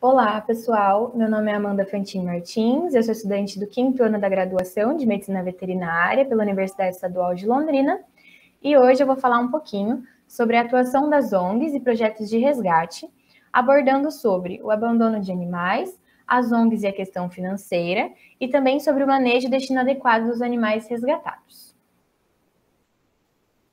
Olá, pessoal. Meu nome é Amanda Fantin Martins, eu sou estudante do 5º ano da graduação de Medicina Veterinária pela Universidade Estadual de Londrina e hoje eu vou falar um pouquinho sobre a atuação das ONGs e projetos de resgate, abordando sobre o abandono de animais, as ONGs e a questão financeira e também sobre o manejo e destino adequado dos animais resgatados.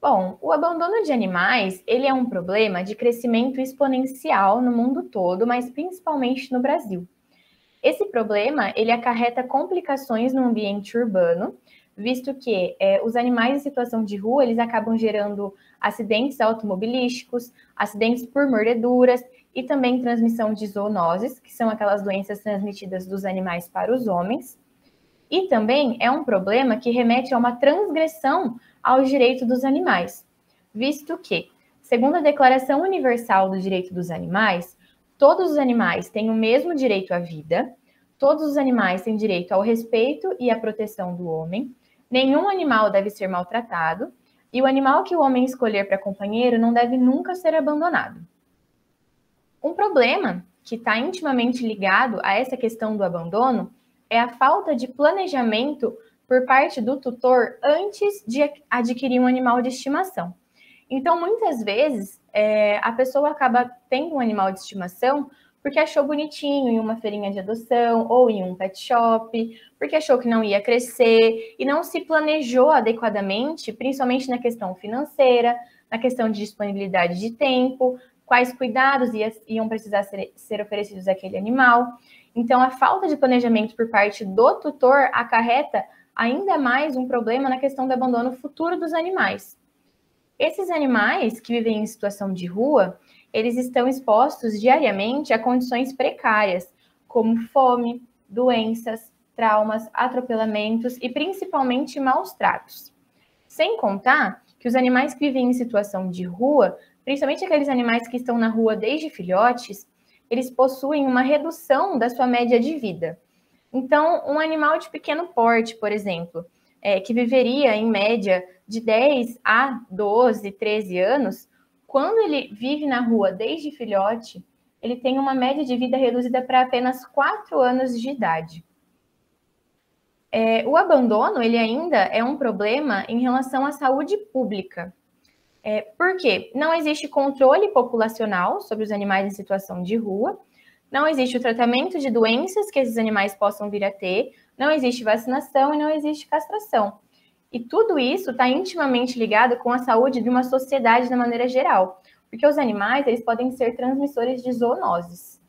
Bom, o abandono de animais, ele é um problema de crescimento exponencial no mundo todo, mas principalmente no Brasil. Esse problema, ele acarreta complicações no ambiente urbano, visto que os animais em situação de rua, eles acabam gerando acidentes automobilísticos, acidentes por mordeduras e também transmissão de zoonoses, que são aquelas doenças transmitidas dos animais para os homens. E também é um problema que remete a uma transgressão aos direitos dos animais, visto que, segundo a Declaração Universal do Direito dos Animais, todos os animais têm o mesmo direito à vida, todos os animais têm direito ao respeito e à proteção do homem, nenhum animal deve ser maltratado, e o animal que o homem escolher para companheiro não deve nunca ser abandonado. Um problema que está intimamente ligado a essa questão do abandono é a falta de planejamento por parte do tutor antes de adquirir um animal de estimação. Então, muitas vezes, a pessoa acaba tendo um animal de estimação porque achou bonitinho em uma feirinha de adoção ou em um pet shop, porque achou que não ia crescer e não se planejou adequadamente, principalmente na questão financeira, na questão de disponibilidade de tempo, quais cuidados iam precisar ser oferecidos àquele animal. Então, a falta de planejamento por parte do tutor acarreta ainda mais um problema na questão do abandono futuro dos animais. Esses animais que vivem em situação de rua, eles estão expostos diariamente a condições precárias, como fome, doenças, traumas, atropelamentos e principalmente maus tratos. Sem contar que os animais que vivem em situação de rua, principalmente aqueles animais que estão na rua desde filhotes, eles possuem uma redução da sua média de vida. Então, um animal de pequeno porte, por exemplo, que viveria em média de 10 a 12, 13 anos, quando ele vive na rua desde filhote, ele tem uma média de vida reduzida para apenas 4 anos de idade. O abandono, ele ainda é um problema em relação à saúde pública. Por quê? Não existe controle populacional sobre os animais em situação de rua, não existe o tratamento de doenças que esses animais possam vir a ter, não existe vacinação e não existe castração. E tudo isso está intimamente ligado com a saúde de uma sociedade de maneira geral, porque os animais eles podem ser transmissores de zoonoses.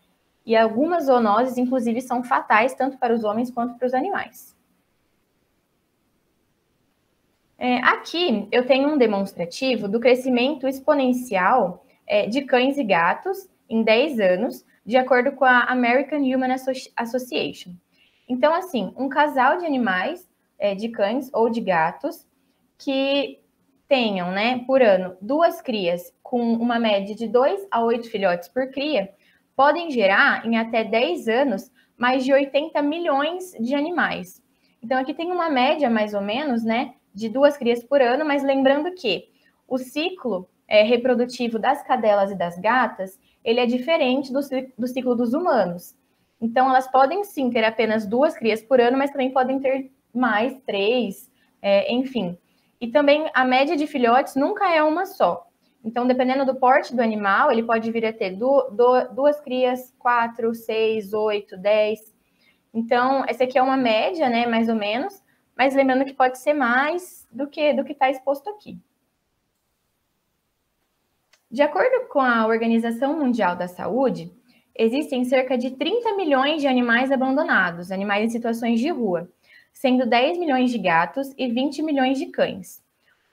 E algumas zoonoses, inclusive, são fatais tanto para os homens quanto para os animais. Aqui eu tenho um demonstrativo do crescimento exponencial de cães e gatos em 10 anos, de acordo com a American Human Association. Então, assim, um casal de animais, de cães ou de gatos, que tenham, né, por ano, 2 crias com uma média de 2 a 8 filhotes por cria, podem gerar, em até 10 anos, mais de 80 milhões de animais. Então, aqui tem uma média, mais ou menos, né, de 2 crias por ano, mas lembrando que o ciclo reprodutivo das cadelas e das gatas, ele é diferente do ciclo dos humanos. Então, elas podem sim ter apenas 2 crias por ano, mas também podem ter mais, 3, enfim. E também a média de filhotes nunca é uma só. Então, dependendo do porte do animal, ele pode vir a ter 2 crias, 4, 6, 8, 10. Então, essa aqui é uma média, né, mais ou menos, mas lembrando que pode ser mais do que está exposto aqui. De acordo com a Organização Mundial da Saúde, existem cerca de 30 milhões de animais abandonados, animais em situações de rua, sendo 10 milhões de gatos e 20 milhões de cães,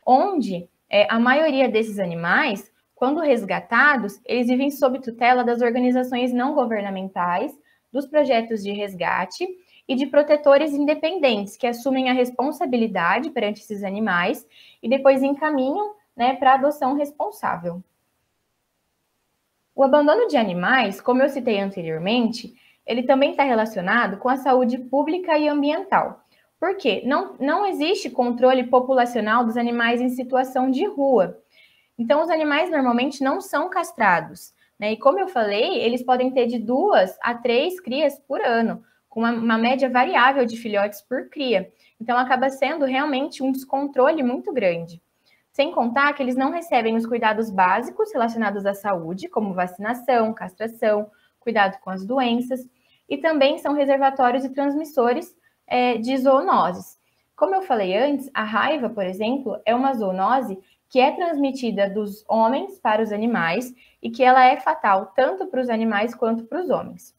onde a maioria desses animais, quando resgatados, eles vivem sob tutela das organizações não governamentais, dos projetos de resgate e de protetores independentes que assumem a responsabilidade perante esses animais e depois encaminham, né, para a adoção responsável. O abandono de animais, como eu citei anteriormente, ele também está relacionado com a saúde pública e ambiental. Por quê? Não existe controle populacional dos animais em situação de rua. Então, os animais normalmente não são castrados, né? E como eu falei, eles podem ter de 2 a 3 crias por ano, com uma média variável de filhotes por cria. Então, acaba sendo realmente um descontrole muito grande. Sem contar que eles não recebem os cuidados básicos relacionados à saúde, como vacinação, castração, cuidado com as doenças, e também são reservatórios e transmissores de zoonoses. Como eu falei antes, a raiva, por exemplo, é uma zoonose que é transmitida dos homens para os animais e que ela é fatal tanto para os animais quanto para os homens.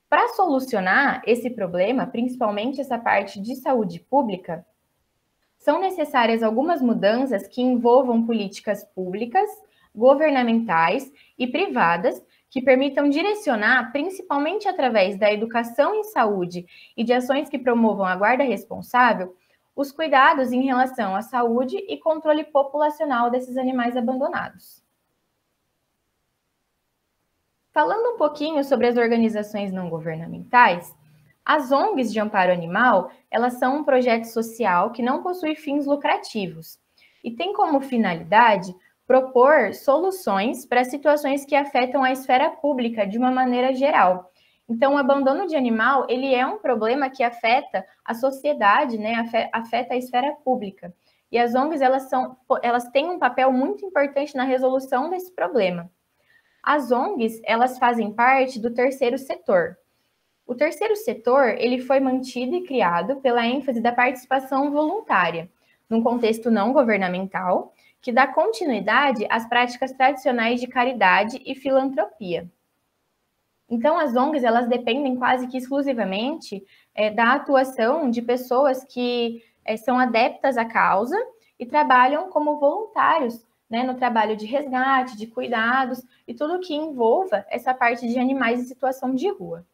Para solucionar esse problema, principalmente essa parte de saúde pública, são necessárias algumas mudanças que envolvam políticas públicas, governamentais e privadas que permitam direcionar, principalmente através da educação em saúde e de ações que promovam a guarda responsável, os cuidados em relação à saúde e controle populacional desses animais abandonados. Falando um pouquinho sobre as organizações não governamentais, as ONGs de amparo animal, elas são um projeto social que não possui fins lucrativos e tem como finalidade propor soluções para situações que afetam a esfera pública de uma maneira geral. Então, o abandono de animal, ele é um problema que afeta a sociedade, né? Afeta a esfera pública. E as ONGs, elas têm um papel muito importante na resolução desse problema. As ONGs, elas fazem parte do terceiro setor. O terceiro setor, ele foi mantido e criado pela ênfase da participação voluntária, num contexto não governamental, que dá continuidade às práticas tradicionais de caridade e filantropia. Então, as ONGs, elas dependem quase que exclusivamente da atuação de pessoas que são adeptas à causa e trabalham como voluntários, né, no trabalho de resgate, de cuidados e tudo que envolva essa parte de animais em situação de rua.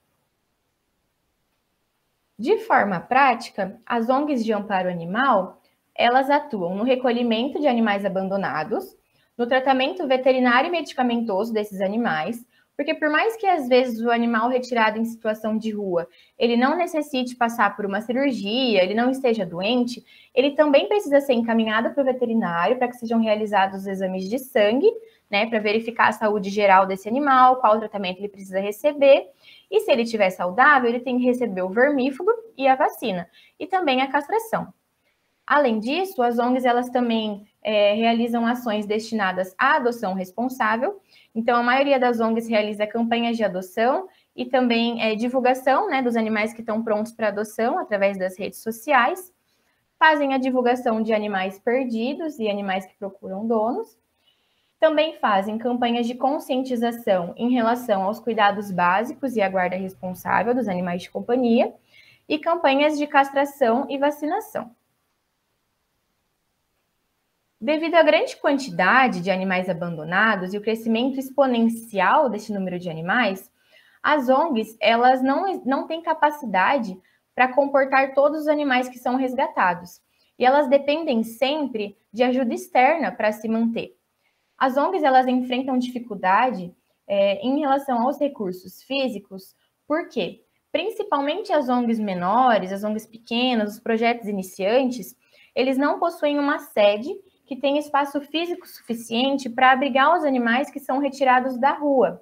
De forma prática, as ONGs de amparo animal, elas atuam no recolhimento de animais abandonados, no tratamento veterinário e medicamentoso desses animais, porque por mais que às vezes o animal retirado em situação de rua, ele não necessite passar por uma cirurgia, ele não esteja doente, ele também precisa ser encaminhado para o veterinário para que sejam realizados os exames de sangue, né, para verificar a saúde geral desse animal, qual tratamento ele precisa receber, e se ele estiver saudável, ele tem que receber o vermífugo e a vacina, e também a castração. Além disso, as ONGs elas também realizam ações destinadas à adoção responsável. Então, a maioria das ONGs realiza campanhas de adoção e também divulgação, né, dos animais que estão prontos para adoção através das redes sociais. Fazem a divulgação de animais perdidos e animais que procuram donos. Também fazem campanhas de conscientização em relação aos cuidados básicos e à guarda responsável dos animais de companhia e campanhas de castração e vacinação. Devido à grande quantidade de animais abandonados e o crescimento exponencial desse número de animais, as ONGs elas não têm capacidade para comportar todos os animais que são resgatados, e elas dependem sempre de ajuda externa para se manter. As ONGs elas enfrentam dificuldade em relação aos recursos físicos, por quê? Principalmente as ONGs menores, as ONGs pequenas, os projetos iniciantes, eles não possuem uma sede que tem espaço físico suficiente para abrigar os animais que são retirados da rua.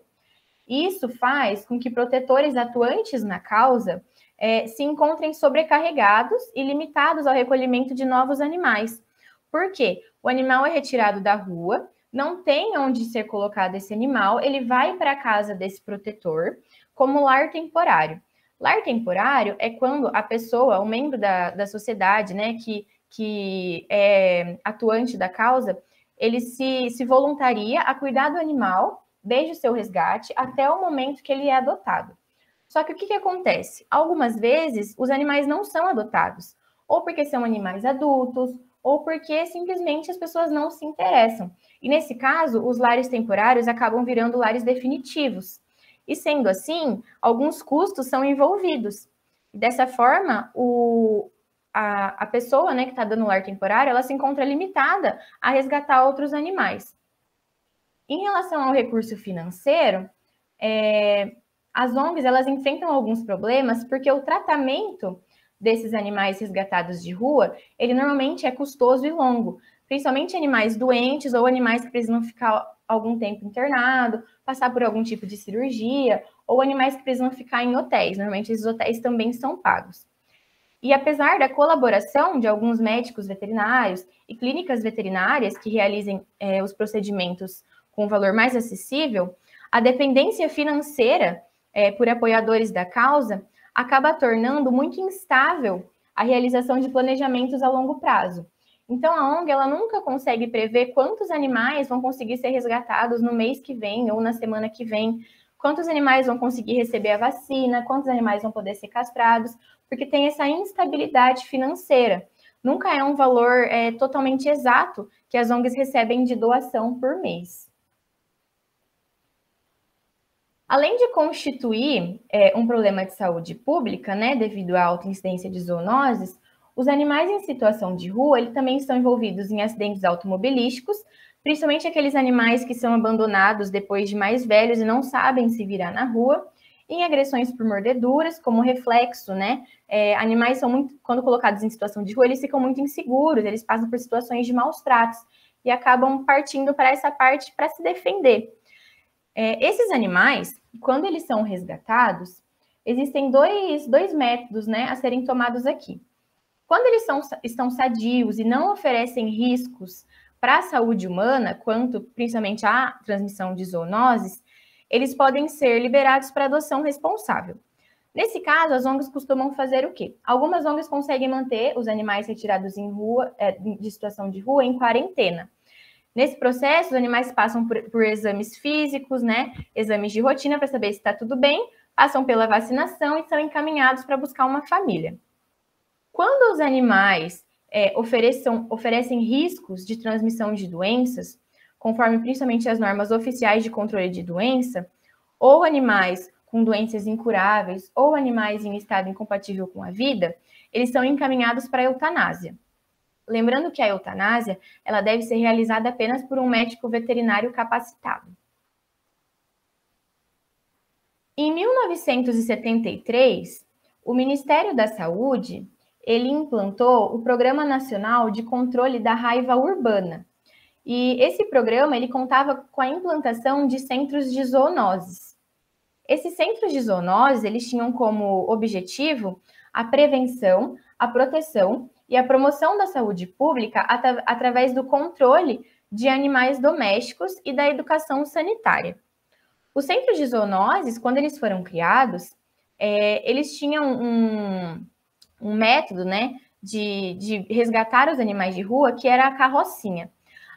Isso faz com que protetores atuantes na causa se encontrem sobrecarregados e limitados ao recolhimento de novos animais. Por quê? O animal é retirado da rua, não tem onde ser colocado esse animal, ele vai para a casa desse protetor como lar temporário. Lar temporário é quando a pessoa, o membro da sociedade, né, que é atuante da causa, ele se voluntaria a cuidar do animal desde o seu resgate até o momento que ele é adotado. Só que o que acontece? Algumas vezes os animais não são adotados, ou porque são animais adultos, ou porque simplesmente as pessoas não se interessam. E nesse caso, os lares temporários acabam virando lares definitivos. E sendo assim, alguns custos são envolvidos. Dessa forma, a pessoa, né, que está dando lar temporário, ela se encontra limitada a resgatar outros animais. Em relação ao recurso financeiro, as ONGs elas enfrentam alguns problemas porque o tratamento desses animais resgatados de rua, ele normalmente é custoso e longo, principalmente animais doentes ou animais que precisam ficar algum tempo internado, passar por algum tipo de cirurgia, ou animais que precisam ficar em hotéis. Normalmente, esses hotéis também são pagos. E apesar da colaboração de alguns médicos veterinários e clínicas veterinárias que realizem os procedimentos com um valor mais acessível, a dependência financeira por apoiadores da causa acaba tornando muito instável a realização de planejamentos a longo prazo. Então, a ONG ela nunca consegue prever quantos animais vão conseguir ser resgatados no mês que vem ou na semana que vem, quantos animais vão conseguir receber a vacina, quantos animais vão poder ser castrados, porque tem essa instabilidade financeira. Nunca é um valor totalmente exato que as ONGs recebem de doação por mês. Além de constituir um problema de saúde pública, né, devido à alta incidência de zoonoses, os animais em situação de rua eles também estão envolvidos em acidentes automobilísticos, principalmente aqueles animais que são abandonados depois de mais velhos e não sabem se virar na rua, em agressões por mordeduras, como reflexo, né? Animais são muito, quando colocados em situação de rua, eles ficam muito inseguros, eles passam por situações de maus tratos e acabam partindo para essa parte para se defender. Esses animais, quando eles são resgatados, existem dois métodos, né, a serem tomados aqui. Quando eles estão sadios e não oferecem riscos para a saúde humana, quanto principalmente à transmissão de zoonoses, eles podem ser liberados para adoção responsável. Nesse caso, as ONGs costumam fazer o quê? Algumas ONGs conseguem manter os animais retirados de situação de rua em quarentena. Nesse processo, os animais passam por exames físicos, né? Exames de rotina para saber se está tudo bem, passam pela vacinação e são encaminhados para buscar uma família. Quando os animais oferecem riscos de transmissão de doenças, conforme principalmente as normas oficiais de controle de doença, ou animais com doenças incuráveis, ou animais em estado incompatível com a vida, eles são encaminhados para a eutanásia. Lembrando que a eutanásia ela deve ser realizada apenas por um médico veterinário capacitado. Em 1973, o Ministério da Saúde ele implantou o Programa Nacional de Controle da Raiva Urbana. E esse programa ele contava com a implantação de centros de zoonoses. Esses centros de zoonoses eles tinham como objetivo a prevenção, a proteção e a promoção da saúde pública através do controle de animais domésticos e da educação sanitária. Os centros de zoonoses, quando eles foram criados, eles tinham um método, né, de resgatar os animais de rua, que era a carrocinha.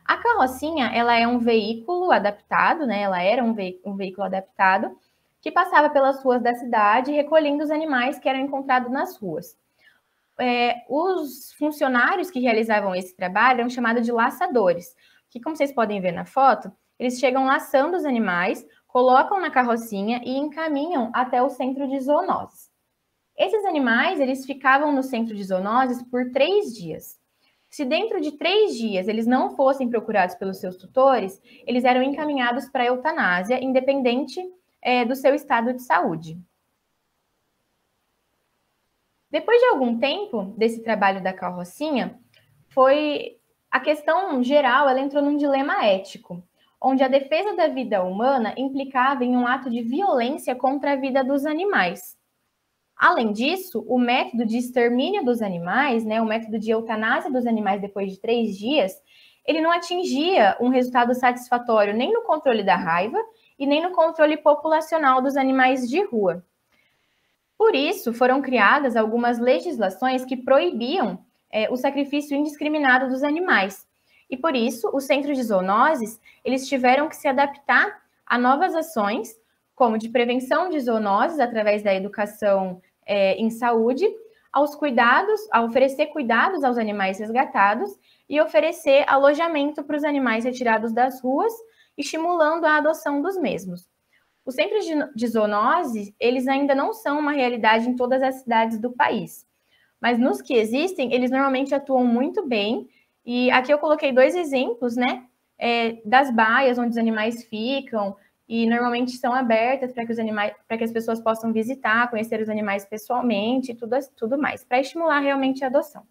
A carrocinha, ela é um veículo adaptado, né, ela era um veículo adaptado, que passava pelas ruas da cidade, recolhendo os animais que eram encontrados nas ruas. Os funcionários que realizavam esse trabalho eram chamados de laçadores, que, como vocês podem ver na foto, eles chegam laçando os animais, colocam na carrocinha e encaminham até o centro de zoonoses. Esses animais, eles ficavam no centro de zoonoses por 3 dias. Se dentro de 3 dias eles não fossem procurados pelos seus tutores, eles eram encaminhados para a eutanásia, independente do seu estado de saúde. Depois de algum tempo desse trabalho da carrocinha, a questão geral ela entrou num dilema ético, onde a defesa da vida humana implicava em um ato de violência contra a vida dos animais. Além disso, o método de extermínio dos animais, né, o método de eutanásia dos animais depois de 3 dias, ele não atingia um resultado satisfatório nem no controle da raiva e nem no controle populacional dos animais de rua. Por isso, foram criadas algumas legislações que proibiam o sacrifício indiscriminado dos animais. E por isso, os centros de zoonoses, eles tiveram que se adaptar a novas ações, como de prevenção de zoonoses através da educação em saúde, a oferecer cuidados aos animais resgatados e oferecer alojamento para os animais retirados das ruas, estimulando a adoção dos mesmos. Os centros de zoonose, eles ainda não são uma realidade em todas as cidades do país, mas nos que existem, eles normalmente atuam muito bem, e aqui eu coloquei 2 exemplos, né, das baias onde os animais ficam, e normalmente são abertas para que as pessoas possam visitar, conhecer os animais pessoalmente, tudo mais, para estimular realmente a adoção.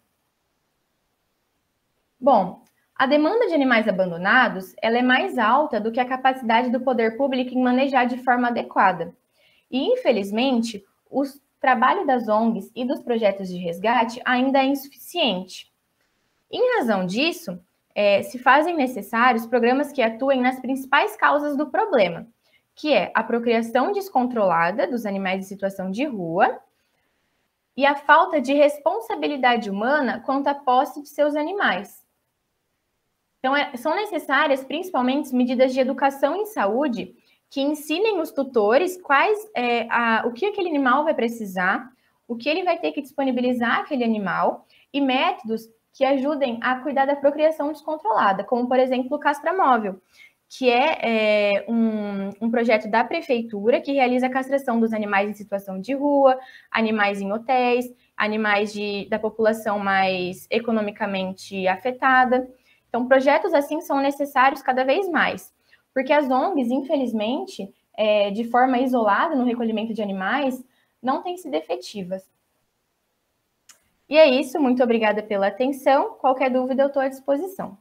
Bom, A demanda de animais abandonados, ela é mais alta do que a capacidade do poder público em manejar de forma adequada. E, infelizmente, o trabalho das ONGs e dos projetos de resgate ainda é insuficiente. Em razão disso, se fazem necessários programas que atuem nas principais causas do problema, que é a procriação descontrolada dos animais em situação de rua e a falta de responsabilidade humana quanto à posse de seus animais. Então, são necessárias principalmente medidas de educação em saúde que ensinem os tutores o que aquele animal vai precisar, o que ele vai ter que disponibilizar aquele animal e métodos que ajudem a cuidar da procriação descontrolada, como, por exemplo, o castramóvel, que é um projeto da prefeitura que realiza a castração dos animais em situação de rua, animais em hotéis, animais da população mais economicamente afetada. Então, projetos assim são necessários cada vez mais, porque as ONGs, infelizmente, de forma isolada no recolhimento de animais, não têm sido efetivas. E é isso, muito obrigada pela atenção. Qualquer dúvida, eu estou à disposição.